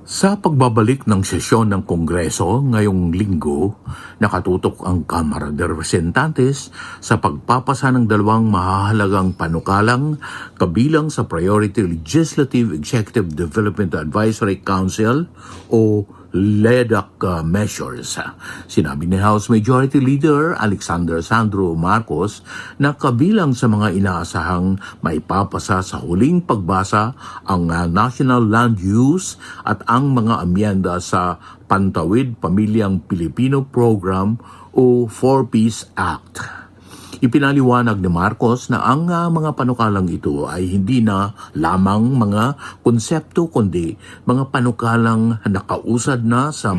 Sa pagbabalik ng sesyon ng Kongreso ngayong linggo, nakatutok ang Kamara de Representantes sa pagpapasa ng dalawang mahahalagang panukalang kabilang sa Priority Legislative Executive Development Advisory Council o LEDAC measures. Sinabi ni House Majority Leader Alexander Sandro Marcos na kabilang sa mga inaasahang maipapasa sa huling pagbasa ang National Land Use at ang mga amyenda sa Pantawid Pamilyang Pilipino Program o 4Ps Act. Ipinaliwanag ni Marcos na ang mga panukalang ito ay hindi na lamang mga konsepto kundi mga panukalang nakausad na sa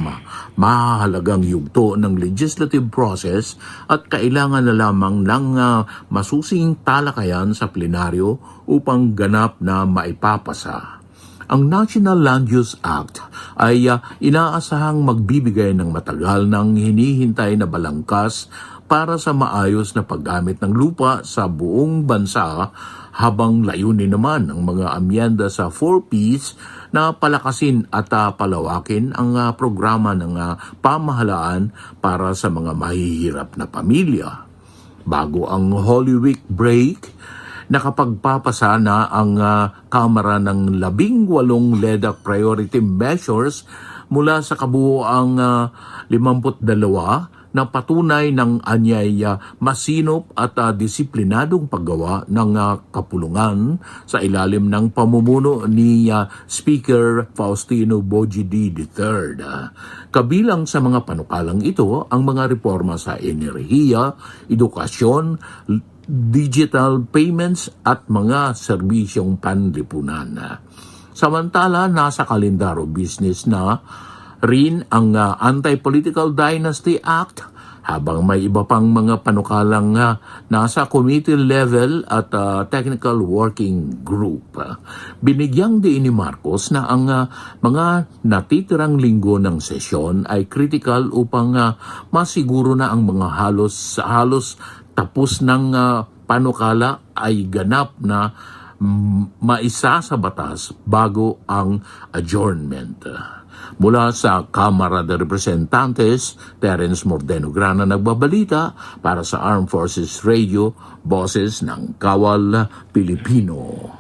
mahalagang yugto ng legislative process at kailangan na lamang ng masusing talakayan sa plenaryo upang ganap na maipapasa. Ang National Land Use Act ay inaasahang magbibigay ng matagal ng hinihintay na balangkas para sa maayos na paggamit ng lupa sa buong bansa, habang layunin naman ng mga amyenda sa 4Ps na palakasin at palawakin ang programa ng pamahalaan para sa mga mahihirap na pamilya. Bago ang Holy Week break, nakapagpapasa na ang Kamara ng 18 LEDAC priority measures mula sa kabuoang 52 na patunay ng anyay masinop at disiplinadong paggawa ng kapulungan sa ilalim ng pamumuno ni Speaker Faustino Bogie III. Kabilang sa mga panukalang ito ang mga reforma sa enerhiya, edukasyon, digital payments at mga serbisyong panlipunan. Samantala, nasa kalendaro business na rin ang Anti-Political Dynasty Act, habang may iba pang mga panukalang nasa committee level at technical working group. Binigyang diin ni Marcos na ang mga natitirang linggo ng sesyon ay critical upang masiguro na ang mga halos tapos ng panukala ay ganap na maisa sa batas bago ang adjournment. Mula sa Kamara de Representantes, Terence Mordeno Grana nagbabalita para sa Armed Forces Radio, Boses ng Kawal Pilipino.